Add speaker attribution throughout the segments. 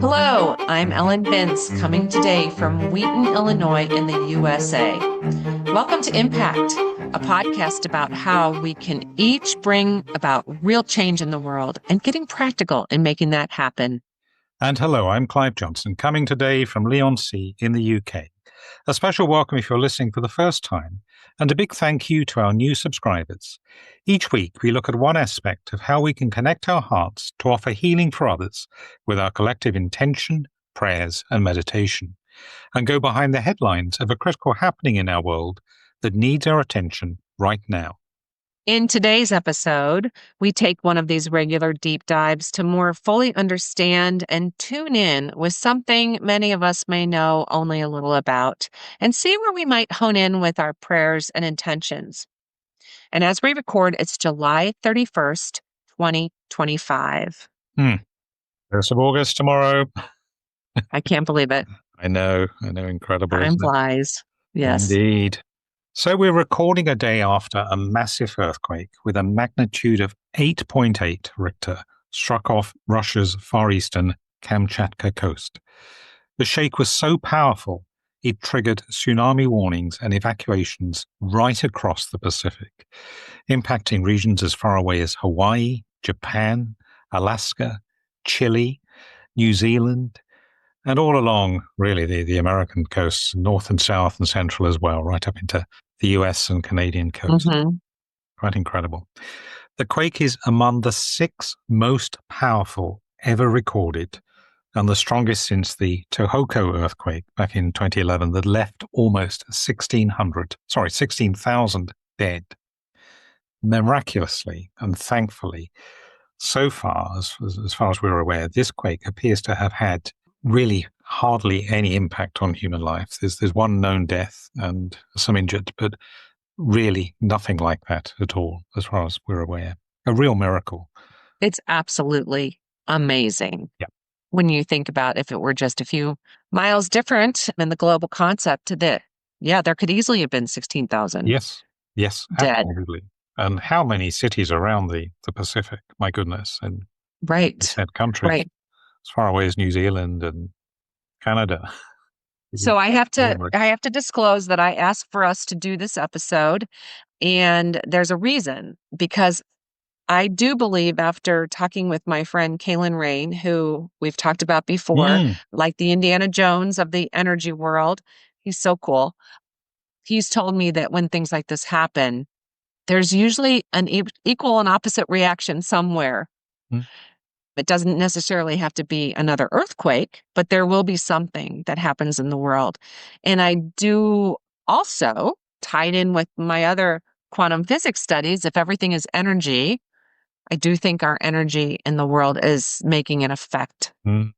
Speaker 1: Hello, I'm Ellen Binns, coming today from Wheaton, Illinois, in the USA. Welcome to Impact, a podcast about how we can each bring about real change in the world and getting practical in making that happen.
Speaker 2: And hello, I'm Clive Johnson, coming today from Leigh-on-Sea in the UK. A special welcome if you're listening for the first time, and a big thank you to our new subscribers. Each week, we look at one aspect of how we can connect our hearts to offer healing for others with our collective intention, prayers, and meditation, and go behind the headlines of a critical happening in our world that needs our attention right now.
Speaker 1: In today's episode, we take one of these regular deep dives to more fully understand and tune in with something many of us may know only a little about and see where we might hone in with our prayers and intentions. And as we record, it's July 31st, 2025.
Speaker 2: 1st of August tomorrow.
Speaker 1: I can't believe it.
Speaker 2: I know, incredible.
Speaker 1: Time flies. Yes.
Speaker 2: Indeed. So we're recording a day after a massive earthquake with a magnitude of 8.8 Richter struck off Russia's far eastern Kamchatka coast. The shake was so powerful, it triggered tsunami warnings and evacuations right across the Pacific, impacting regions as far away as Hawaii, Japan, Alaska, Chile, New Zealand, and all along, really, the American coasts, north and south and central as well, right up into the US and Canadian coast.
Speaker 1: Mm-hmm.
Speaker 2: Quite incredible. The quake is among the 6 most powerful ever recorded and the strongest since the Tohoku earthquake back in 2011 that left almost 16,000 dead. Miraculously and thankfully, so far, as far as we're aware, this quake appears to have had really hardly any impact on human life. There's one known death and some injured, but really nothing like that at all, as far as we're aware. A real miracle.
Speaker 1: It's absolutely amazing.
Speaker 2: Yeah.
Speaker 1: When you think about if it were just a few miles different in the global concept, that, there could easily have been 16,000.
Speaker 2: Yes,
Speaker 1: dead.
Speaker 2: absolutely. And how many cities around the Pacific, my goodness, and said countries, as far away as New Zealand and Canada.
Speaker 1: So I have to disclose that I asked for us to do this episode, and there's a reason, because I do believe, after talking with my friend Kaylin Rain, who we've talked about before, like the Indiana Jones of the energy world, he's so cool. He's told me that when things like this happen, there's usually an equal and opposite reaction somewhere. It doesn't necessarily have to be another earthquake, but there will be something that happens in the world. And I do also, tied in with my other quantum physics studies, if everything is energy, I do think our energy in the world is making an effect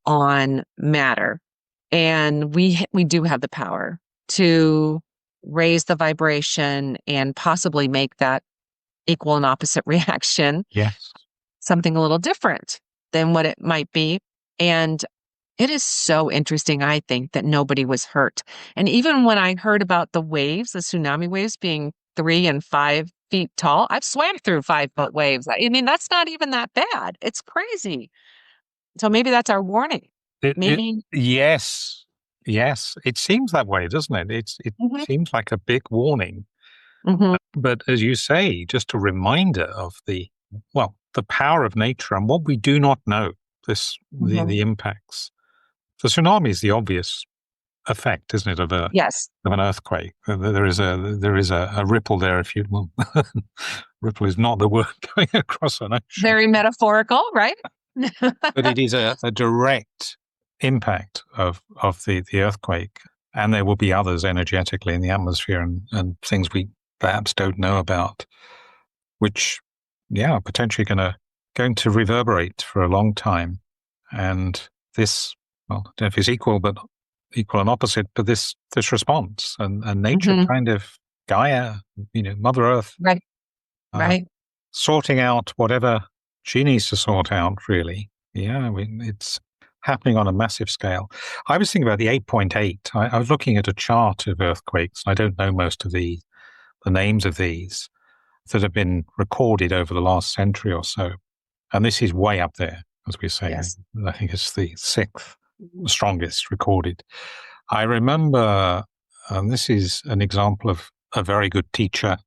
Speaker 1: on matter. And we do have the power to raise the vibration and possibly make that equal and opposite reaction something a little different than what it might be. And it is so interesting, I think, that nobody was hurt. And even when I heard about the waves, the tsunami waves being 3 and 5 feet tall, I've swam through 5-foot waves. I mean, that's not even that bad. It's crazy. So maybe that's our warning.
Speaker 2: Yes. It seems that way, doesn't it? It seems like a big warning. But as you say, just a reminder of the power of nature and what we do not know, the impacts. The tsunami is the obvious effect, isn't it, of an earthquake? There is a ripple there, if you will. Ripple is not the word going across an ocean.
Speaker 1: Very metaphorical, right?
Speaker 2: But it is a direct impact of the earthquake, and there will be others energetically in the atmosphere and things we perhaps don't know about, which potentially going to reverberate for a long time. And this, I don't know if it's equal and opposite, but this response and nature kind of Gaia, Mother Earth,
Speaker 1: right,
Speaker 2: sorting out whatever she needs to sort out, really. It's happening on a massive scale. I was thinking about the 8.8. I was looking at a chart of earthquakes. I don't know most of the names of these that have been recorded over the last century or so. And this is way up there, as we say.
Speaker 1: Yes.
Speaker 2: I think it's the 6th strongest recorded. I remember, and this is an example of a very good teacher,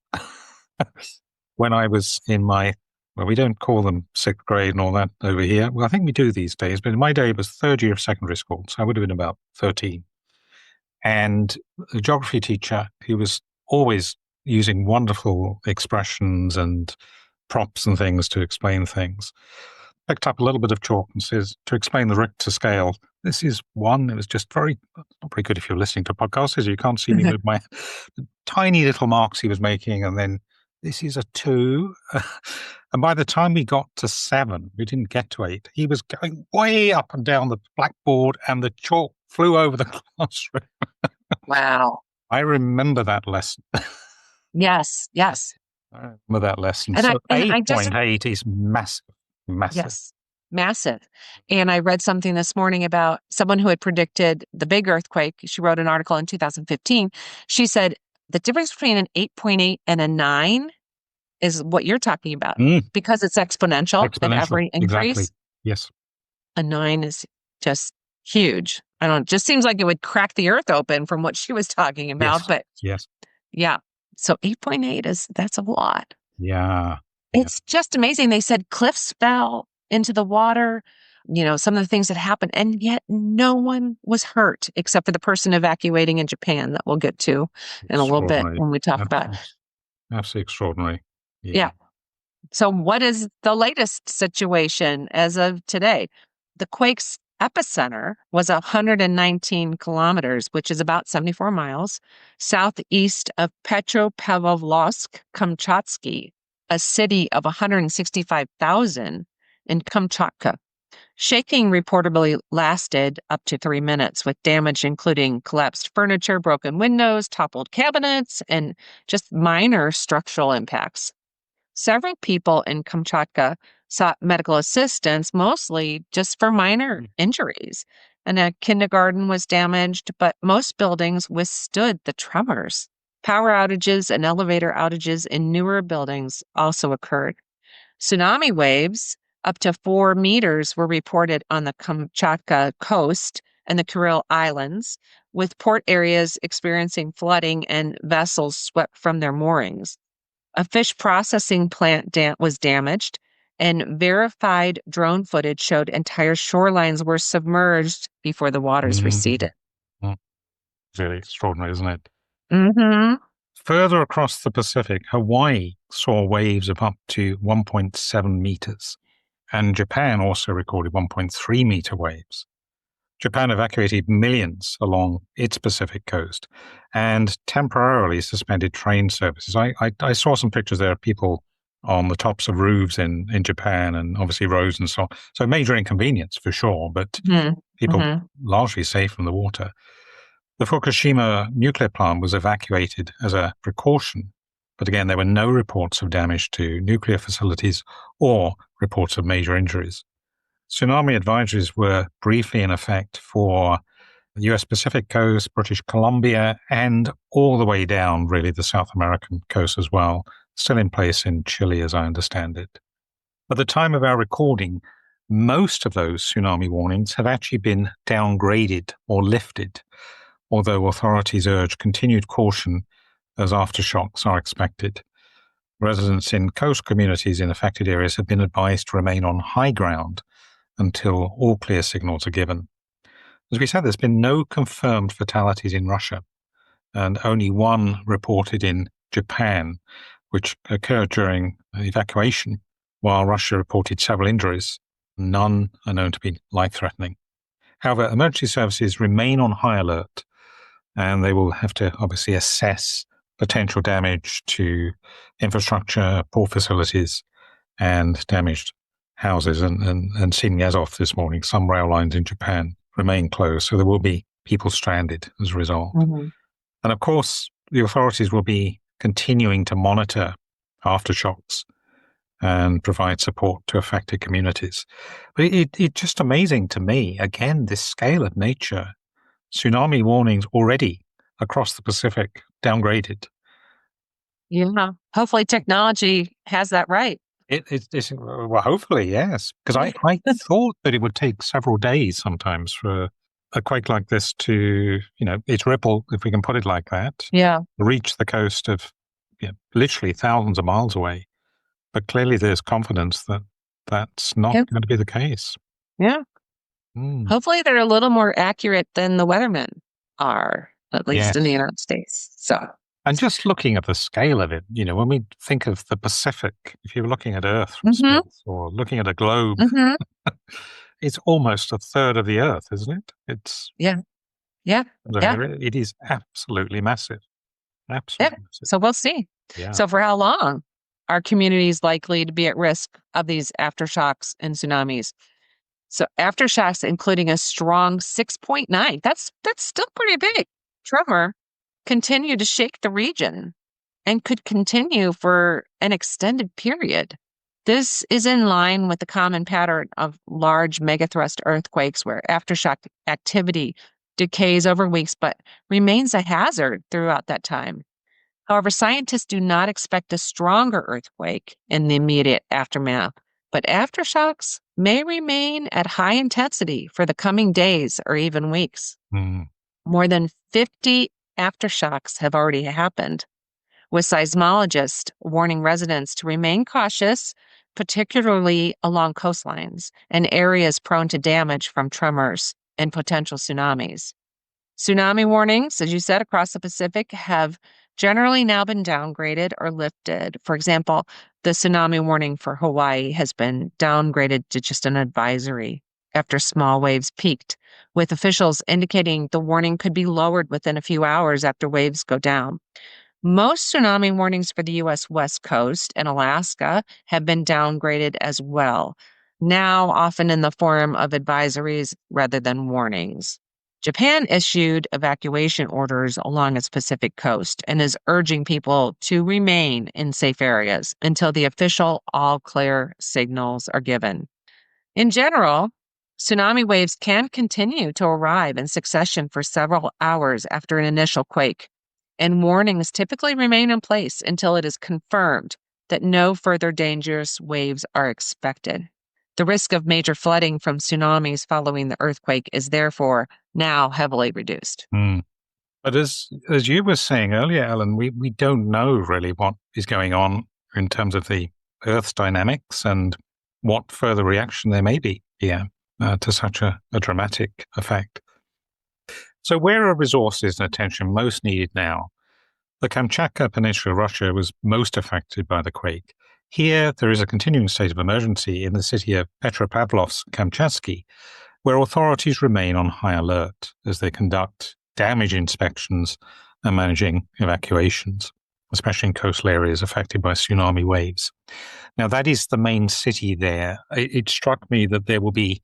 Speaker 2: when I was in my, well, we don't call them sixth grade and all that over here. Well, I think we do these days, but in my day it was third year of secondary school, so I would have been about 13. And the geography teacher, who was always using wonderful expressions and props and things to explain things, picked up a little bit of chalk and says, to explain the Richter scale, this is one. It was just not very good if you're listening to podcasts, you can't see me with my tiny little marks he was making. And then this is a 2. And by the time we got to 7, we didn't get to 8. He was going way up and down the blackboard and the chalk flew over the classroom.
Speaker 1: Wow.
Speaker 2: I remember that lesson.
Speaker 1: Yes.
Speaker 2: I remember that lesson.
Speaker 1: And
Speaker 2: so
Speaker 1: 8.8
Speaker 2: is massive.
Speaker 1: Yes, massive. And I read something this morning about someone who had predicted the big earthquake. She wrote an article in 2015. She said the difference between an 8.8 and a 9 is what you're talking about, because it's exponential at every increase.
Speaker 2: Exactly. Yes.
Speaker 1: A 9 is just huge. I don't know, it just seems like it would crack the earth open from what she was talking about.
Speaker 2: Yes.
Speaker 1: But
Speaker 2: yes.
Speaker 1: Yeah. So 8.8 that's a lot.
Speaker 2: Yeah.
Speaker 1: It's just amazing. They said cliffs fell into the water, some of the things that happened, and yet no one was hurt except for the person evacuating in Japan that we'll get to in a little bit when we talk about it.
Speaker 2: Absolutely extraordinary.
Speaker 1: Yeah. So what is the latest situation as of today? The quake's epicenter was 119 kilometers, which is about 74 miles, southeast of Petropavlovsk, Kamchatsky, a city of 165,000 in Kamchatka. Shaking reportedly lasted up to 3 minutes, with damage including collapsed furniture, broken windows, toppled cabinets, and just minor structural impacts. Several people in Kamchatka sought medical assistance, mostly just for minor injuries. And a kindergarten was damaged, but most buildings withstood the tremors. Power outages and elevator outages in newer buildings also occurred. Tsunami waves up to 4 meters were reported on the Kamchatka coast and the Kuril Islands, with port areas experiencing flooding and vessels swept from their moorings. A fish processing plant was damaged, and verified drone footage showed entire shorelines were submerged before the waters receded.
Speaker 2: Really extraordinary, isn't it?
Speaker 1: Mm-hmm.
Speaker 2: Further across the Pacific, Hawaii saw waves of up to 1.7 meters, and Japan also recorded 1.3 meter waves. Japan evacuated millions along its Pacific coast and temporarily suspended train services. I saw some pictures there of people on the tops of roofs in Japan, and obviously roads and so on. So major inconvenience for sure, but people largely safe from the water. The Fukushima nuclear plant was evacuated as a precaution, but again, there were no reports of damage to nuclear facilities or reports of major injuries. Tsunami advisories were briefly in effect for the US Pacific coast, British Columbia, and all the way down, really, the South American coast as well, still in place in Chile, as I understand it. At the time of our recording, most of those tsunami warnings have actually been downgraded or lifted, although authorities urge continued caution as aftershocks are expected. Residents in coast communities in affected areas have been advised to remain on high ground until all clear signals are given. As we said, there's been no confirmed fatalities in Russia, and only one reported in Japan, which occurred during evacuation, while Russia reported several injuries. None are known to be life-threatening. However, emergency services remain on high alert, and they will have to obviously assess potential damage to infrastructure, port facilities, and damaged houses. And seemingly as of this morning, some rail lines in Japan remain closed, so there will be people stranded as a result. And of course, the authorities will be continuing to monitor aftershocks and provide support to affected communities. But it's just amazing to me, again, this scale of nature. Tsunami warnings already across the Pacific downgraded.
Speaker 1: Yeah. Hopefully technology has that right.
Speaker 2: Well, hopefully, yes. Because I thought that it would take several days sometimes for a quake like this to, its ripple, if we can put it like that,
Speaker 1: Yeah.
Speaker 2: reach the coast of literally thousands of miles away. But clearly there's confidence that that's not
Speaker 1: Yeah.
Speaker 2: going to be the case.
Speaker 1: Yeah.
Speaker 2: Mm.
Speaker 1: Hopefully they're a little more accurate than the weathermen are, at least in the
Speaker 2: Yes.
Speaker 1: United States. So,
Speaker 2: And just looking at the scale of it, when we think of the Pacific, if you're looking at Earth from
Speaker 1: hmm
Speaker 2: space or looking at a globe,
Speaker 1: hmm
Speaker 2: it's almost a third of the Earth, isn't it? It's
Speaker 1: yeah, yeah, yeah,
Speaker 2: it is absolutely massive.
Speaker 1: yeah.
Speaker 2: Absolutely massive.
Speaker 1: So we'll see.
Speaker 2: Yeah.
Speaker 1: So for how long are communities likely to be at risk of these aftershocks and tsunamis? So aftershocks, including a strong 6.9, that's still pretty big. Tremor continue to shake the region and could continue for an extended period. This is in line with the common pattern of large megathrust earthquakes where aftershock activity decays over weeks but remains a hazard throughout that time. However, scientists do not expect a stronger earthquake in the immediate aftermath, but aftershocks may remain at high intensity for the coming days or even weeks.
Speaker 2: Mm.
Speaker 1: More than 50 aftershocks have already happened, with seismologists warning residents to remain cautious, particularly along coastlines and areas prone to damage from tremors and potential tsunamis. Tsunami warnings, as you said, across the Pacific have generally now been downgraded or lifted. For example, the tsunami warning for Hawaii has been downgraded to just an advisory after small waves peaked, with officials indicating the warning could be lowered within a few hours after waves go down. Most tsunami warnings for the U.S. West Coast and Alaska have been downgraded as well, now often in the form of advisories rather than warnings. Japan issued evacuation orders along its Pacific coast and is urging people to remain in safe areas until the official all clear signals are given. In general, tsunami waves can continue to arrive in succession for several hours after an initial quake, and warnings typically remain in place until it is confirmed that no further dangerous waves are expected. The risk of major flooding from tsunamis following the earthquake is therefore now heavily reduced.
Speaker 2: Mm. But as you were saying earlier, Ellen, we don't know really what is going on in terms of the Earth's dynamics and what further reaction there may be here to such a dramatic effect. So where are resources and attention most needed now? The Kamchatka Peninsula, Russia, was most affected by the quake. Here, there is a continuing state of emergency in the city of Petropavlovsk-Kamchatsky, where authorities remain on high alert as they conduct damage inspections and managing evacuations, especially in coastal areas affected by tsunami waves. Now, that is the main city there. It struck me that there will be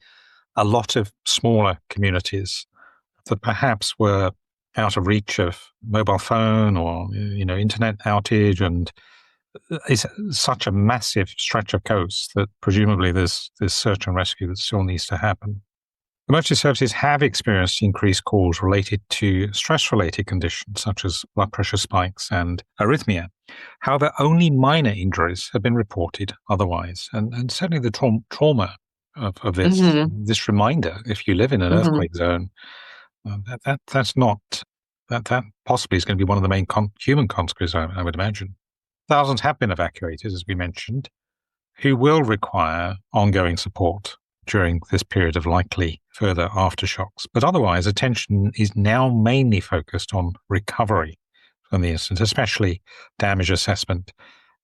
Speaker 2: a lot of smaller communities that perhaps were out of reach of mobile phone or internet outage, and it's such a massive stretch of coast that presumably there's search and rescue that still needs to happen. Emergency services have experienced increased calls related to stress-related conditions such as blood pressure spikes and arrhythmia. However, only minor injuries have been reported otherwise, and certainly the trauma of this reminder, if you live in an earthquake zone, that possibly is going to be one of the main human consequences, I would imagine. Thousands have been evacuated, as we mentioned, who will require ongoing support during this period of likely further aftershocks. But otherwise, attention is now mainly focused on recovery from the incident, especially damage assessment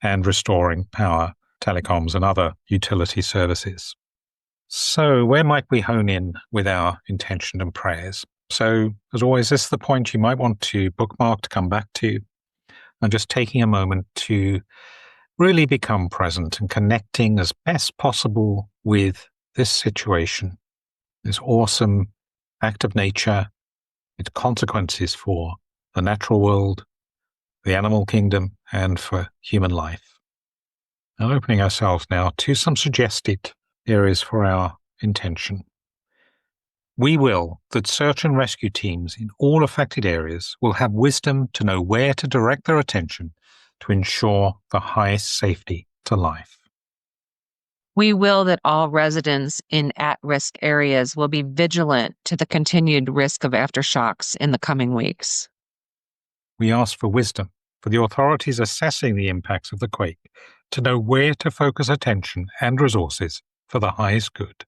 Speaker 2: and restoring power, telecoms, and other utility services. So where might we hone in with our intention and prayers? So, as always, this is the point you might want to bookmark to come back to, and just taking a moment to really become present and connecting as best possible with this situation, this awesome act of nature, its consequences for the natural world, the animal kingdom, and for human life. And opening ourselves now to some suggested areas for our intention. We will that search and rescue teams in all affected areas will have wisdom to know where to direct their attention to ensure the highest safety to life.
Speaker 1: We will that all residents in at-risk areas will be vigilant to the continued risk of aftershocks in the coming weeks.
Speaker 2: We ask for wisdom for the authorities assessing the impacts of the quake to know where to focus attention and resources for the highest good.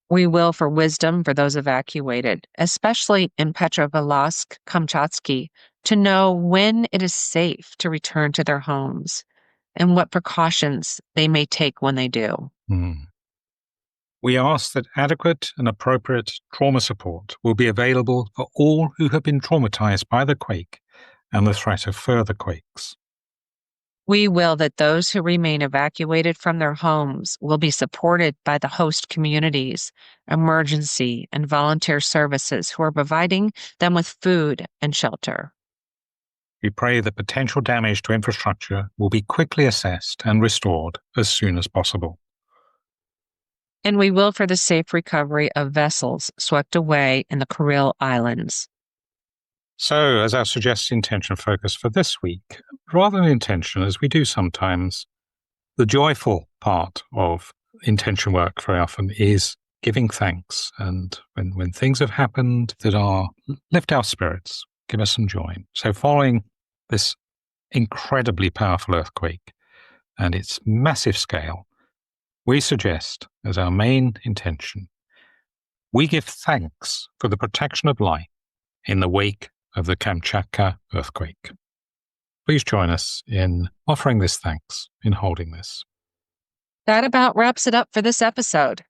Speaker 1: We will for wisdom for those evacuated, especially in Petrovolsk, Kamchatka, to know when it is safe to return to their homes and what precautions they may take when they do.
Speaker 2: We ask that adequate and appropriate trauma support will be available for all who have been traumatized by the quake and the threat of further quakes.
Speaker 1: We will that those who remain evacuated from their homes will be supported by the host communities, emergency, and volunteer services who are providing them with food and shelter.
Speaker 2: We pray that potential damage to infrastructure will be quickly assessed and restored as soon as possible.
Speaker 1: And we will for the safe recovery of vessels swept away in the Kuril Islands.
Speaker 2: So, as our suggested intention focus for this week, rather than intention, as we do sometimes, the joyful part of intention work very often is giving thanks. And when things have happened that are lift our spirits, give us some joy. So following this incredibly powerful earthquake and its massive scale, we suggest as our main intention, we give thanks for the protection of life in the wake of the Kamchatka earthquake. Please join us in offering this thanks, in holding this.
Speaker 1: That about wraps it up for this episode.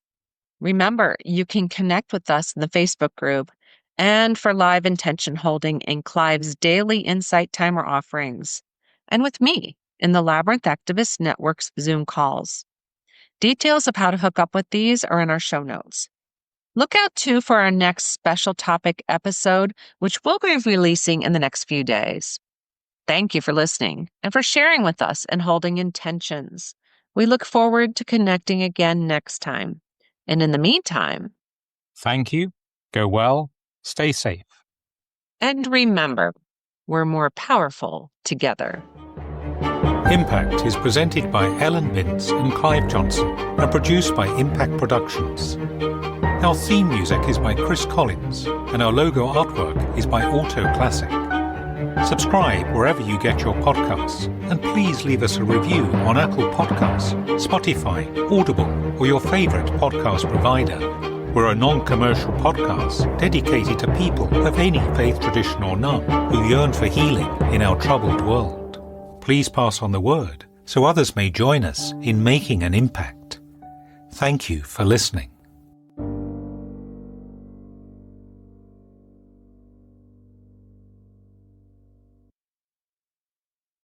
Speaker 1: Remember, you can connect with us in the Facebook group and for live intention holding in Clive's daily Insight Timer offerings, and with me in the Labyrinth Activist Network's Zoom calls. Details of how to hook up with these are in our show notes. Look out, too, for our next special topic episode, which we'll be releasing in the next few days. Thank you for listening and for sharing with us and holding intentions. We look forward to connecting again next time. And in the meantime,
Speaker 2: thank you, go well, stay safe.
Speaker 1: And remember, we're more powerful together.
Speaker 2: Impact is presented by Ellen Bintz and Clive Johnson and produced by Impact Productions. Our theme music is by Chris Collins and our logo artwork is by Auto Classic. Subscribe wherever you get your podcasts and please leave us a review on Apple Podcasts, Spotify, Audible or your favorite podcast provider. We're a non-commercial podcast dedicated to people of any faith tradition or none who yearn for healing in our troubled world. Please pass on the word so others may join us in making an impact. Thank you for listening.